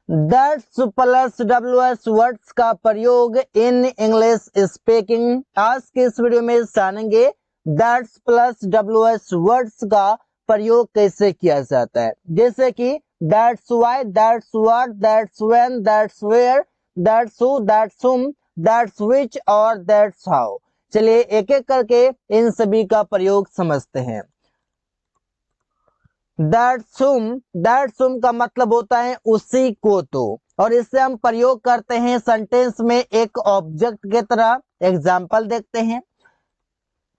That's plus WS words का प्रयोग in English speaking. आज के इस वीडियो में जानेंगे दैट्स प्लस WS वर्ड्स का प्रयोग कैसे किया जाता है, जैसे कि that's why, that's what, that's when, that's where, that's who, that's whom, that's which और दैट्स हाउ। चलिए एक एक करके इन सभी का प्रयोग समझते हैं। दैट्स हुम का मतलब होता है उसी को तो, और इससे हम प्रयोग करते हैं सेंटेंस में एक ऑब्जेक्ट की तरह। एग्जाम्पल देखते हैं।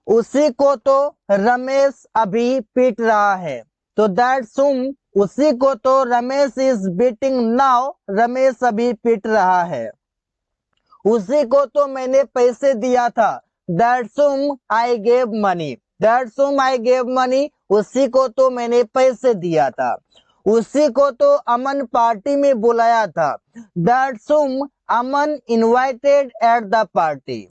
उसी को तो रमेश अभी पीट रहा है, तो दैट्स हुम उसी को तो Ramesh is beating now, Ramesh अभी पीट रहा है। उसी को तो मैंने पैसे दिया था, दैट्स हुम आई गेव मनी, दैट्स हुम आई गेव मनी उसी को तो मैंने पैसे दिया था। उसी को तो अमन पार्टी में बुलाया था, दैट्स हुम अमन इनवाइटेड एट द पार्टी।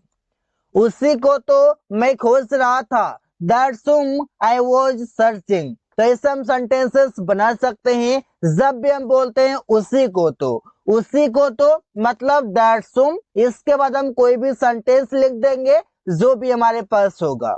उसी को तो मैं खोज रहा था, दैट्स हुम आई वाज सर्चिंग। तो ऐसे हम सेंटेंसेस बना सकते हैं जब भी हम बोलते हैं उसी को तो। उसी को तो मतलब दैट्स हुम, इसके बाद हम कोई भी सेंटेंस लिख देंगे जो भी हमारे पास होगा।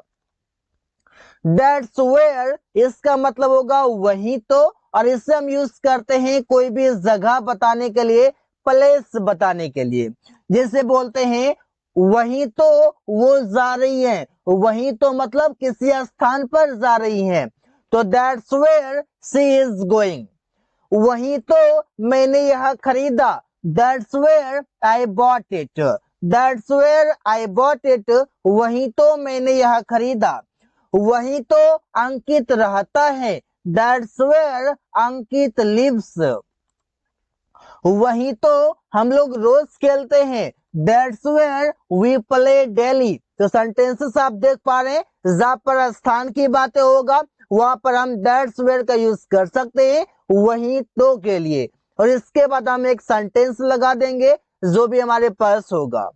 दैट्स वेयर इसका मतलब होगा वही तो, और इससे हम यूज करते हैं कोई भी जगह बताने के लिए, प्लेस बताने के लिए। जैसे बोलते हैं वही तो वो जा रही है, वही तो मतलब किसी स्थान पर जा रही है, तो that's where she is going. वही तो मैंने यह खरीदा, that's where I bought it, that's where I bought it वही तो मैंने यह खरीदा। वही तो अंकित रहता है, दैट्स वेयर अंकित लिव्स। वही तो हम लोग रोज खेलते हैं, that's where we play daily. तो सेंटेंसेस आप देख पा रहे हैं, जहां पर स्थान की बातें होगा वहां पर हम दैट्स वेयर का यूज कर सकते हैं वही तो के लिए, और इसके बाद हम एक सेंटेंस लगा देंगे जो भी हमारे पास होगा।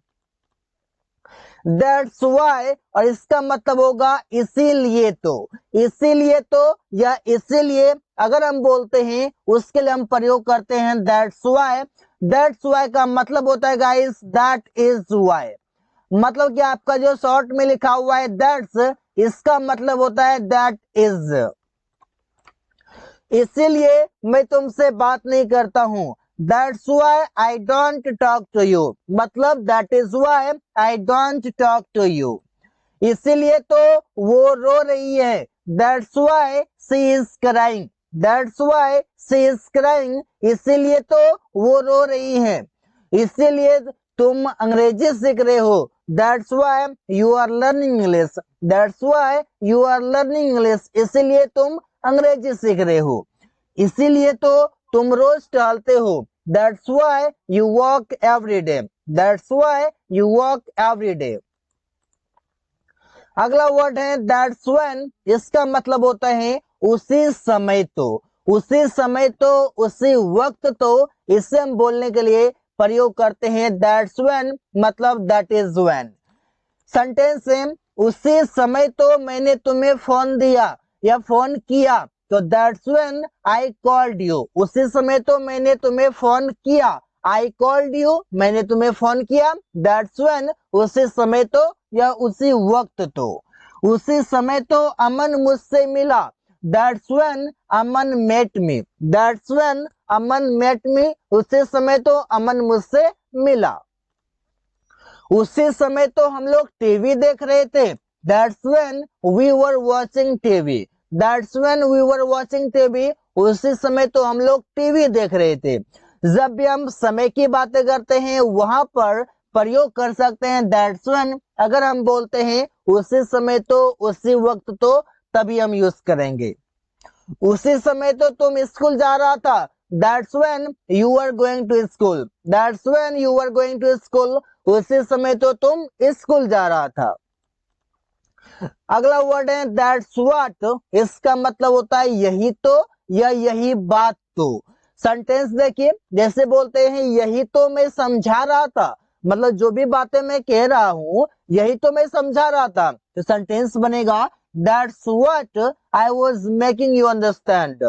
दैट्स वाई, और इसका मतलब होगा इसीलिए तो। इसीलिए तो या इसीलिए अगर हम बोलते हैं उसके लिए हम प्रयोग करते हैं दैट्स वाई। दैट्स वाई का मतलब होता है गाइस दैट इज वाई, मतलब कि आपका जो शॉर्ट में लिखा हुआ है दैट्स, इसका मतलब होता है दैट इज। इसीलिए मैं तुमसे बात नहीं करता हूं, that's why I don't talk to you, मतलब that is why I don't talk to you. इसीलिए तो वो रो रही है, that's why she is crying, that's why she is crying इसीलिए तो वो रो रही है। इसीलिए तुम अंग्रेजी सीख रहे हो, that's why you are learning English, that's why you are learning English इसीलिए तुम अंग्रेजी सीख रहे हो। इसीलिए तो तुम रोज टहलते हो, that's why you walk every day, that's why you walk every day. अगला वर्ड है दैट्स व्हेन, इसका मतलब होता है उसी समय तो। उसी समय तो, उसी वक्त तो, इसे हम बोलने के लिए प्रयोग करते हैं दैट्स व्हेन, मतलब दैट इज व्हेन। सेंटेंस है उसी समय तो मैंने तुम्हें फोन दिया या फोन किया, तो that's when I called you. उसी समय तो मैंने तुम्हें फोन किया, आई कॉल्ड यू मैंने तुम्हें फोन किया, दैट्स व्हेन उसी समय तो या उसी वक्त तो। उसी समय तो अमन मुझसे मिला, that's when Aman met me, that's when Aman met me उसी समय तो अमन मुझसे मिला। उसी समय तो हम लोग टीवी देख रहे थे, that's when we were watching TV, that's when we were watching TV उसी समय तो हम लोग टीवी देख रहे थे। जब भी हम समय की बातें करते हैं वहां पर प्रयोग कर सकते हैं दैट्स व्हेन। अगर हम बोलते हैं उसी समय तो, उसी वक्त तो, तभी हम यूज करेंगे। उसी समय तो तुम स्कूल जा रहा था, that's when you are going to school, that's when you are going to school उसी समय तो तुम स्कूल जा रहा था। अगला वर्ड है दैट्स व्हाट, इसका मतलब होता है यही तो या यही बात तो। सेंटेंस देखिए, जैसे बोलते हैं यही तो मैं समझा रहा था, मतलब जो भी बातें मैं कह रहा हूं यही तो मैं समझा रहा था, तो सेंटेंस बनेगा that's what I was making you understand.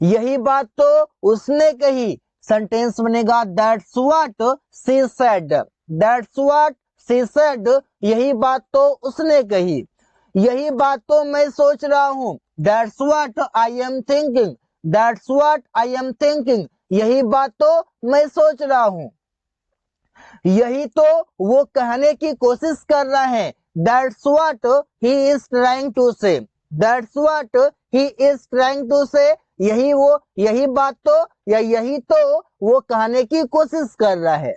यही बात तो उसने कही। सेंटेंस बनेगा that's what she said. That's what she said, यही बात तो उसने कही। यही बात तो मैं सोच रहा हूं। That's what I am thinking. That's what I am thinking, यही बात तो मैं सोच रहा हूं। यही तो वो कहने की कोशिश कर रहा है। That's what he is trying to say. That's what he is trying to say, यही बात तो या यही तो वो कहने की कोशिश कर रहा है।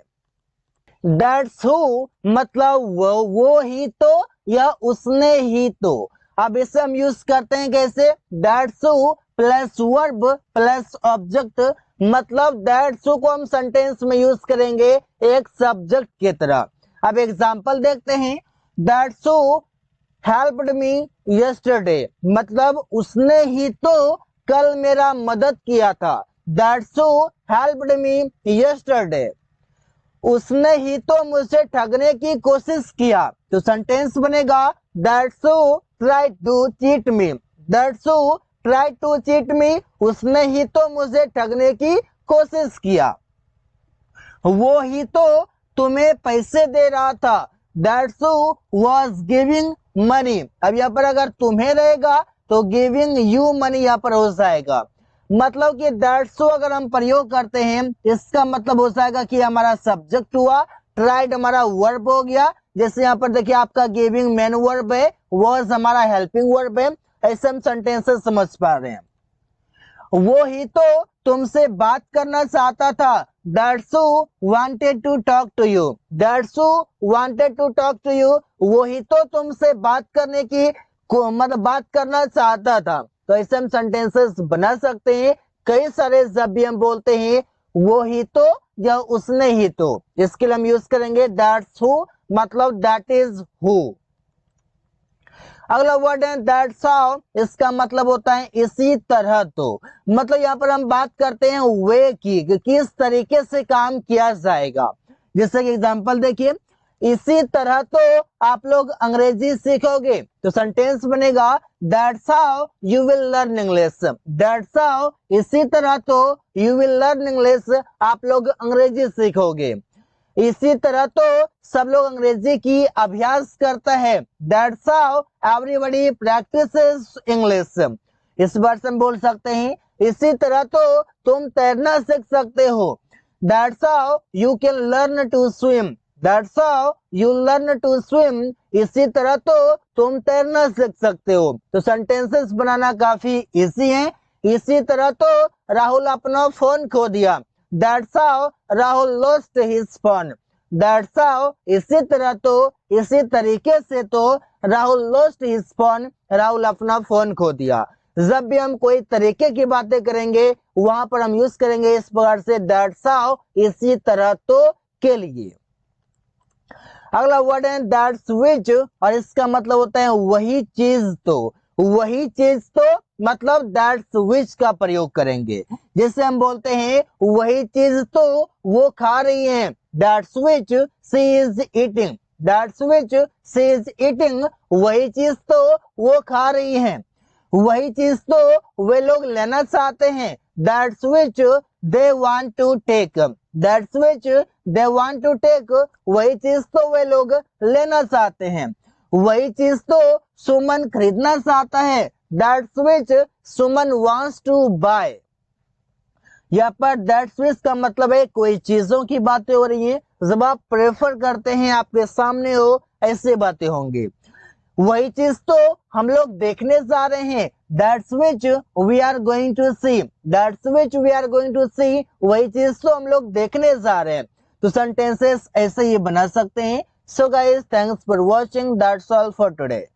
दैट्स हु मतलब वो ही तो या उसने ही तो। अब इसे हम यूज करते हैं कैसे? That's who plus verb plus object, मतलब दैट्स हु को हम सेंटेंस में यूज करेंगे एक सब्जेक्ट की तरह। अब एग्जांपल देखते हैं। That's who helped me yesterday, मतलब उसने ही तो कल मेरा मदद किया था। That's who helped me yesterday, उसने ही तो मुझे ठगने की कोशिश किया। तो सेंटेंस बनेगा that's who try to cheat me. That's who try to cheat me, उसने ही तो मुझे ठगने की कोशिश किया। वो ही तो तुम्हें पैसे दे रहा था। That's who was giving money. अब यहाँ पर अगर तुम्हें रहेगा तो गिविंग यू मनी यहाँ पर हो जाएगा। मतलब कि दैट्स हु अगर हम प्रयोग करते हैं इसका मतलब हो जाएगा कि हमारा सब्जेक्ट हुआ, ट्राइड हमारा वर्ब हो गया। जैसे यहाँ पर देखिए आपका गिविंग मेन वर्ब है, वाज हमारा हेल्पिंग वर्ब है। ऐसे हम सेंटेंसेस समझ पा रहे हैं। वो ही तो तुमसे बात करना चाहता था। That's who wanted to talk to you. That's who wanted to talk to you, वो ही तो तुमसे बात करने की मतलब बात करना चाहता था। तो ऐसे हम सेंटेंसेस बना सकते हैं कई सारे। जब भी हम बोलते हैं वो ही तो या उसने ही तो, इसके लिए हम यूज करेंगे दैट्स हु, मतलब दैट इज हु। अगला वर्ड है दैट्स हाउ, इसका मतलब होता है इसी तरह तो। मतलब यहाँ पर हम बात करते हैं वे की, किस तरीके से काम किया जाएगा। जैसे कि एग्जांपल देखिए, इसी तरह तो आप लोग अंग्रेजी सीखोगे। तो सेंटेंस बनेगा that's how you will learn English. That's how, इसी तरह तो यू विल लर्न इंग्लिश, आप लोग अंग्रेजी सीखोगे। इसी तरह तो सब लोग अंग्रेजी की अभ्यास करता है। That's how everybody practices English. इस बार से हम बोल सकते हैं इसी तरह तो तुम तैरना सीख सकते हो। That's how you can learn to swim. That's how you learn to swim, इसी तरह तो तुम तैरना सीख सकते हो। तो सेंटेंसेस बनाना काफी इजी है। इसी तरह तो राहुल अपना फोन खो दिया। That's how Rahul lost his phone. That's how, इसी तरह तो, इसी तरीके से तो Rahul lost his phone, Rahul अपना फोन खो दिया। जब भी हम कोई तरीके की बातें करेंगे वहां पर हम यूज करेंगे इस प्रकार से दैट्स हाउ, इसी तरह तो के लिए। अगला वर्ड है दैट्स विच, और इसका मतलब होता है वही चीज तो। वही चीज तो मतलब दैट्स विच का प्रयोग करेंगे। जैसे हम बोलते हैं वही चीज तो वो खा रही है। That's which she is eating. That's which she is eating, वही चीज तो वो खा रही है। वही चीज तो वे लोग लेना चाहते हैं। That's which they want to take. That's which they want to take, वही चीज तो वे लोग लेना चाहते हैं। वही चीज तो सुमन खरीदना चाहता है। That's which Suman wants to buy. यहाँ पर दैट्स विच का मतलब है कोई चीजों की बातें हो रही है। जब आप प्रेफर करते हैं आपके सामने हो ऐसे बातें होंगी। वही चीज तो हम लोग देखने जा रहे हैं। That's which we are going to see. That's which we are going to see, वही चीज तो हम लोग देखने जा रहे हैं। तो सेंटेंसेस ऐसे ही बना सकते हैं। So guys, thanks for watching, that's all for today.